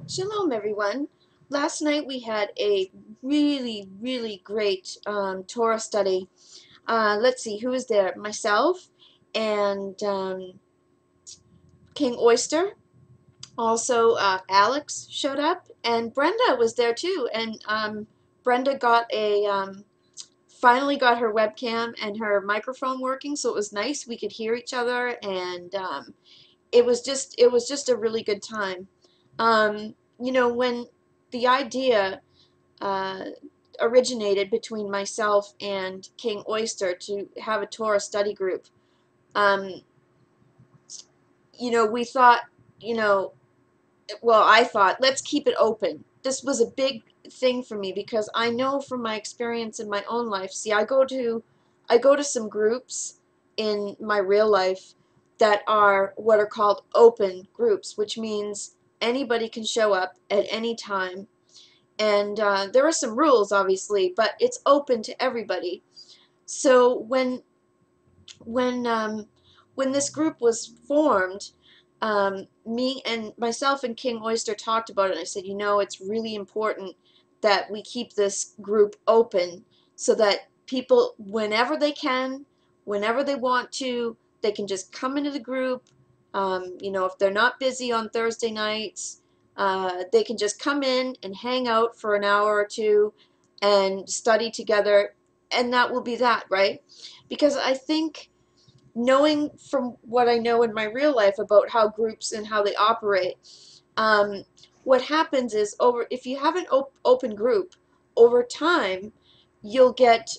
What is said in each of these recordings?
Shalom, everyone. Last night we had a really great Torah study. Let's see, who was there? Myself and King Oyster. Also, Alex showed up, and Brenda was there too. And Brenda finally got her webcam and her microphone working, so it was nice. We could hear each other, and it was just a really good time. When the idea uh, originated between myself and King Oyster to have a Torah study group, um, we thought, you know, well, I thought, let's keep it open. This was a big thing for me because I know from my experience in my own life. See, I go to some groups in my real life that are what are called open groups, which means anybody can show up at any time. And there are some rules, obviously, but it's open to everybody. So when when this group was formed, me and myself and King Oyster talked about it. And I said, it's really important that we keep this group open so that people, whenever they can, whenever they want to, they can just come into the group. If they're not busy on Thursday nights, they can just come in and hang out for an hour or two and study together, and that will be that, right? Because I think, knowing from what I know in my real life about how groups and how they operate, um, what happens is, if you have an open group, over time, you'll get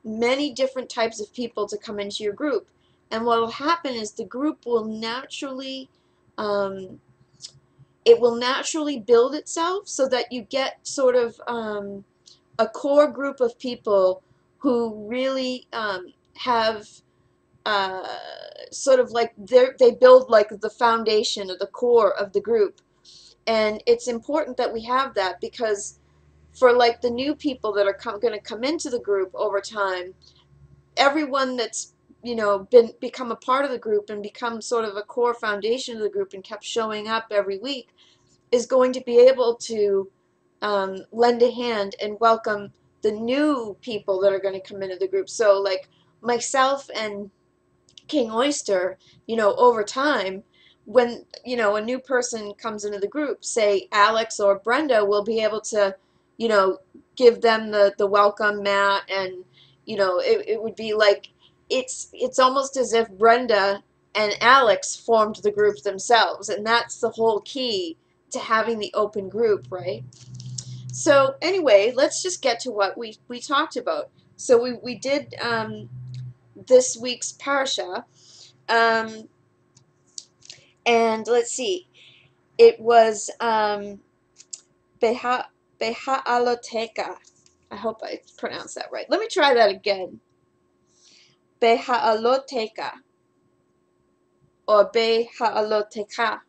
many different types of people to come into your group. And what will happen is the group will um, naturally build itself so that you get sort of a core group of people who really have uh, sort of like they build like the foundation or the core of the group. And it's important that we have that because for like the new people that are going to come into the group over time, everyone that's been become a part of the group and become sort of a core foundation of the group and kept showing up every week is going to be able to lend a hand and welcome the new people that are going to come into the group. So like myself and King Oyster, over time, when, a new person comes into the group, say Alex or Brenda will be able to, you know, give them the welcome mat, and, it would be like, it's almost as if Brenda and Alex formed the group themselves, and that's the whole key to having the open group, right? So anyway, let's just get to what we talked about. So we did this week's Parasha. Um, and let's see, it was Beha Beha'aloteka. I hope I pronounced that right. Let me try that again. Beha'aloteka or Beha'aloteka.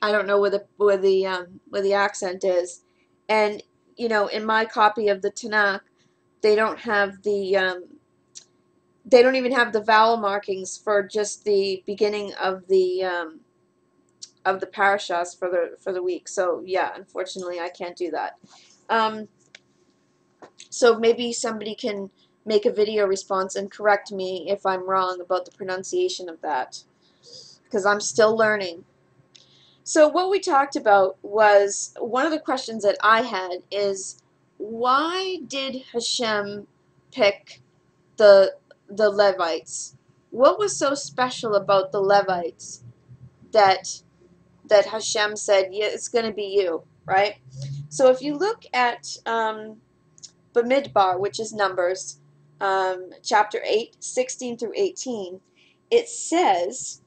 I don't know where the accent is. And in my copy of the Tanakh, they don't have they don't even have the vowel markings for just the beginning of the parashas for the week. So yeah, unfortunately, I can't do that. Um, so maybe somebody can make a video response and correct me if I'm wrong about the pronunciation of that, because I'm still learning. So what we talked about was, one of the questions that I had is, why did Hashem pick the the Levites? What was so special about the Levites that Hashem said, yeah, it's going to be you, right? So if you look at Bamidbar, which is Numbers, chapter 8, 16 through 18, it says,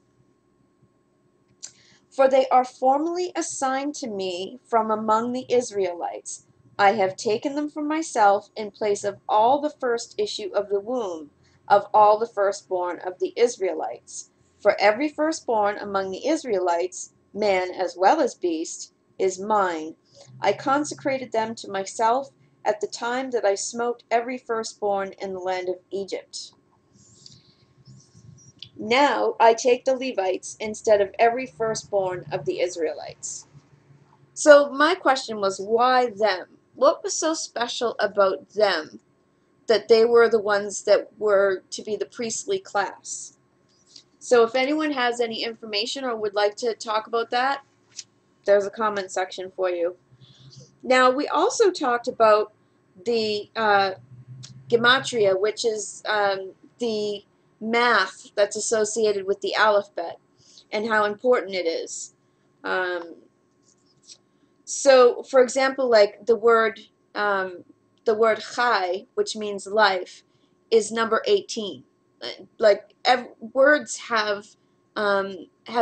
"For they are formally assigned to me from among the Israelites. I have taken them for myself in place of all the first issue of the womb, of all the firstborn of the Israelites. For every firstborn among the Israelites, man as well as beast, is mine. I consecrated them to myself at the time that I smote every firstborn in the land of Egypt. Now I take the Levites instead of every firstborn of the Israelites." So my question was, why them? What was so special about them that they were the ones that were to be the priestly class? So if anyone has any information or would like to talk about that, there's a comment section for you. Now, we also talked about the gematria, which is the math that's associated with the alphabet and how important it is. Um, so, for example, like the word chai, which means life, is number 18. Like words have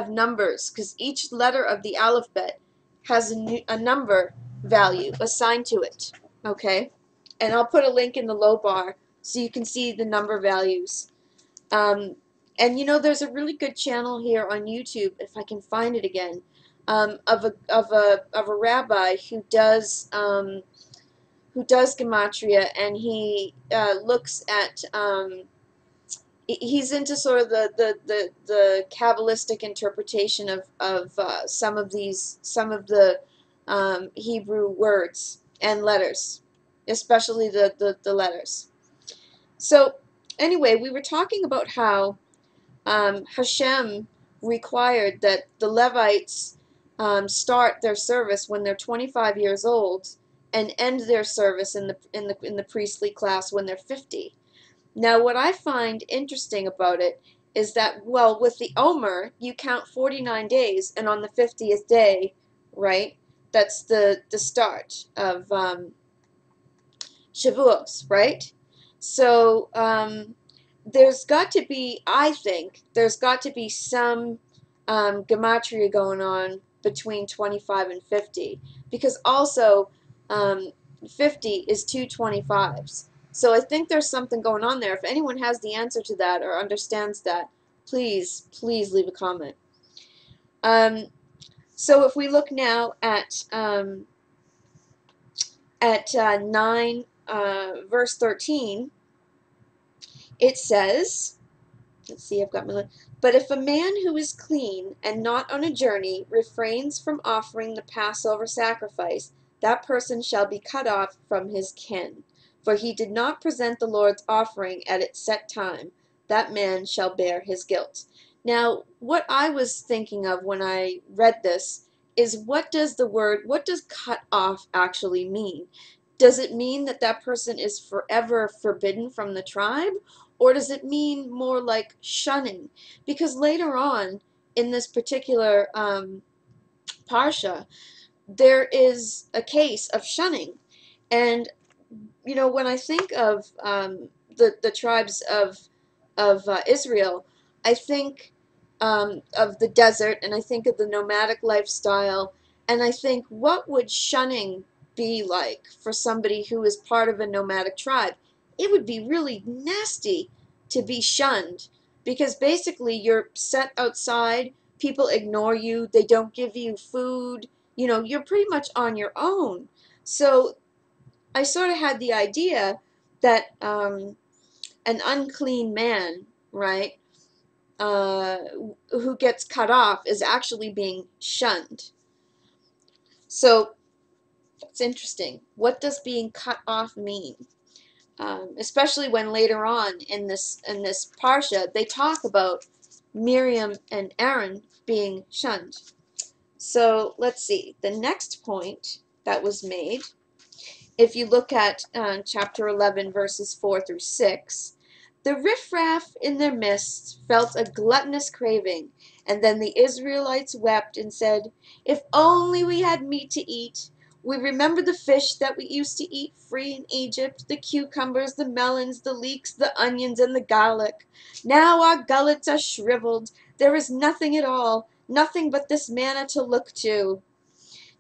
numbers because each letter of the alphabet has a number value assigned to it. Okay, and I'll put a link in the low bar so you can see the number values. Um, and you know, there's a really good channel here on YouTube, if I can find it again, of a rabbi who does gematria, and he looks at he's into sort of the Kabbalistic interpretation of some of the Hebrew words and letters, especially the letters. So anyway, we were talking about how Hashem required that the Levites start their service when they're 25 years old and end their service in the priestly class when they're 50. Now, what I find interesting about it is that, well, with the Omer, you count 49 days, and on the 50th day, right, that's the start of Shavuos, right? So there's got to be, I think, there's got to be some gematria going on between 25 and 50, because also 50 is two 25s. So I think there's something going on there. If anyone has the answer to that or understands that, please, please leave a comment. So if we look now at 9, verse 13, it says, let's see, I've got my, but if a man who is clean and not on a journey refrains from offering the Passover sacrifice, that person shall be cut off from his kin. For he did not present the Lord's offering at its set time. That man shall bear his guilt. Now, what I was thinking of when I read this is, what does cut off actually mean? Does it mean that that person is forever forbidden from the tribe? Or does it mean more like shunning? Because later on in this particular Parsha, there is a case of shunning. And, you know, when I think of the tribes of Israel, I think of the desert, and I think of the nomadic lifestyle, and I think, what would shunning be like for somebody who is part of a nomadic tribe? It would be really nasty to be shunned, because basically you're set outside, people ignore you, they don't give you food, you know, you're pretty much on your own. So I sort of had the idea that an unclean man, right, uh, who gets cut off is actually being shunned. So it's interesting. What does being cut off mean? Especially when later on in this parsha they talk about Miriam and Aaron being shunned. So let's see. The next point that was made, if you look at chapter 11, verses 4 through 6, the riffraff in their midst felt a gluttonous craving, and then the Israelites wept and said, "If only we had meat to eat! We remember the fish that we used to eat free in Egypt, the cucumbers, the melons, the leeks, the onions, and the garlic. Now our gullets are shriveled. There is nothing at all, nothing but this manna to look to."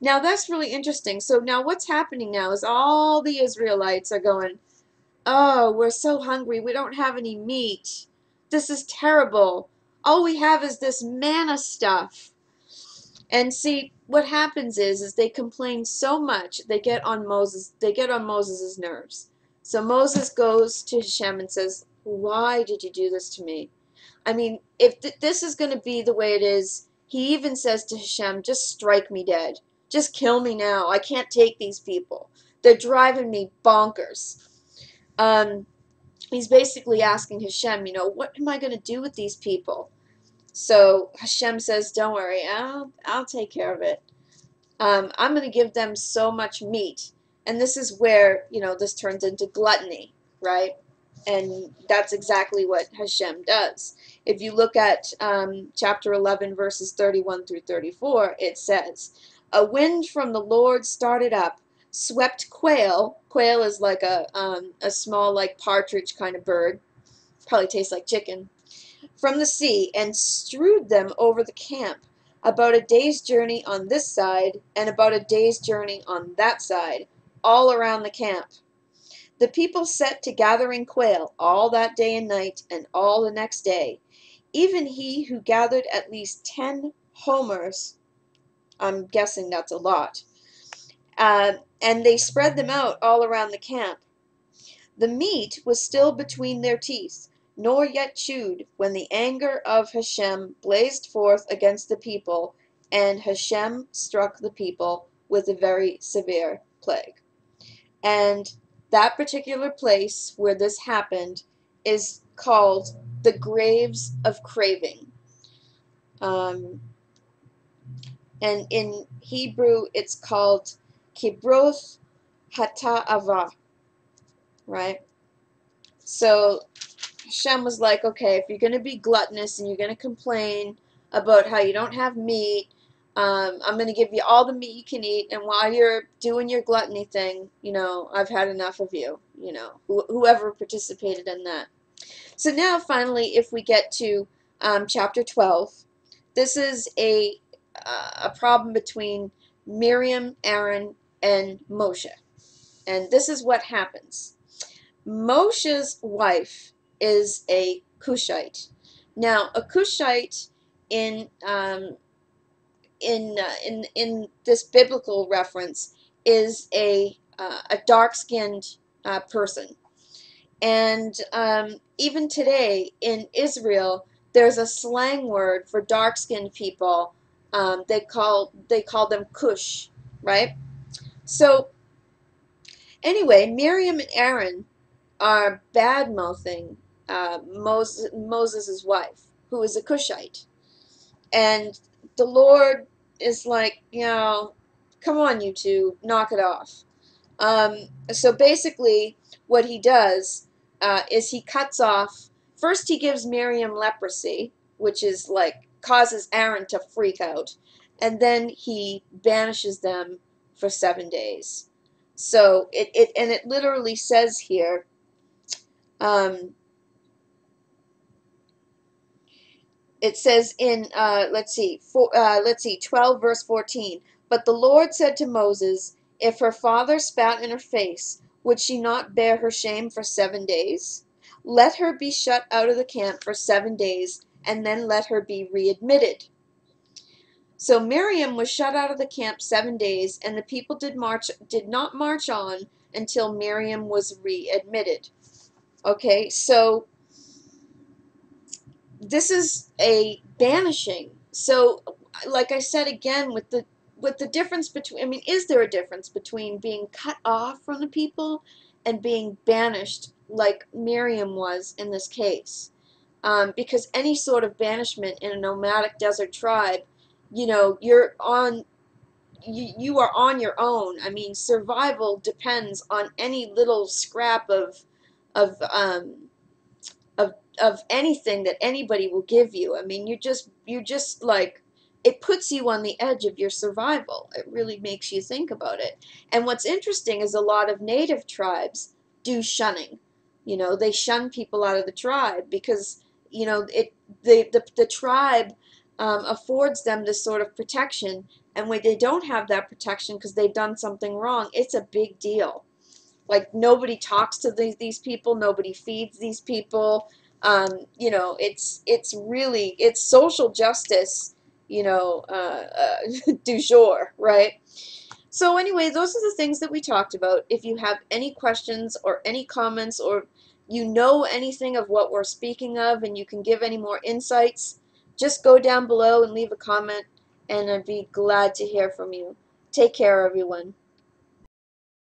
Now that's really interesting. So now what's happening now is all the Israelites are going, "Oh, we're so hungry. We don't have any meat. This is terrible. All we have is this manna stuff." And see, what happens is they complain so much, they get on Moses' nerves. So Moses goes to Hashem and says, "Why did you do this to me? I mean, if this is going to be the way it is," he even says to Hashem, "just strike me dead. Just kill me now. I can't take these people. They're driving me bonkers. Um, he's basically asking Hashem, what am I going to do with these people? So Hashem says, don't worry, I'll take care of it. I'm going to give them so much meat. And this is where, this turns into gluttony, right? And that's exactly what Hashem does. If you look at chapter 11, verses 31 through 34, it says, a wind from the Lord started up, swept quail. Quail is like a small, like partridge kind of bird. Probably tastes like chicken. From the sea, and strewed them over the camp, about a day's journey on this side, and about a day's journey on that side, all around the camp. The people set to gathering quail all that day and night, and all the next day. Even he who gathered at least 10 homers, I'm guessing that's a lot, and they spread them out all around the camp. The meat was still between their teeth, nor yet chewed, when the anger of Hashem blazed forth against the people, and Hashem struck the people with a very severe plague. And that particular place where this happened is called the Graves of Craving. And in Hebrew, it's called Kibroth Hata'ava, right? So Hashem was like, okay, if you're going to be gluttonous and you're going to complain about how you don't have meat, I'm going to give you all the meat you can eat, and while you're doing your gluttony thing, I've had enough of you, whoever participated in that. So now, finally, if we get to chapter 12, this is a problem between Miriam, Aaron, and Moshe. And this is what happens. Moshe's wife is a Cushite. Now, a Cushite in this biblical reference is a dark-skinned person. And even today in Israel, there's a slang word for dark-skinned people. They call them Cush, right? So anyway, Miriam and Aaron are bad-mouthing Moses' wife, who is a Cushite. And the Lord is like, come on, you two, knock it off. So basically, what he does is he cuts off, first he gives Miriam leprosy, which is like, causes Aaron to freak out. And then he banishes them for 7 days. So it literally says here, it says in, 12 verse 14, but the Lord said to Moses, if her father spat in her face, would she not bear her shame for 7 days? Let her be shut out of the camp for 7 days, and then let her be readmitted. So Miriam was shut out of the camp 7 days, and the people did not march on until Miriam was readmitted. Okay, so this is a banishing. So, like I said again, with the difference between, is there a difference between being cut off from the people and being banished, like Miriam was in this case? Because any sort of banishment in a nomadic desert tribe, you're on. You are on your own. I mean, survival depends on any little scrap of anything that anybody will give you. I mean, you just like, it puts you on the edge of your survival. It really makes you think about it. And what's interesting is a lot of native tribes do shunning. They shun people out of the tribe because, the tribe affords them this sort of protection, and when they don't have that protection because they've done something wrong, it's a big deal. Like, nobody talks to these people, nobody feeds these people. It's social justice, du jour, right? So anyway, those are the things that we talked about. If you have any questions or any comments, or you know anything of what we're speaking of and you can give any more insights, just go down below and leave a comment, and I'd be glad to hear from you. Take care, everyone.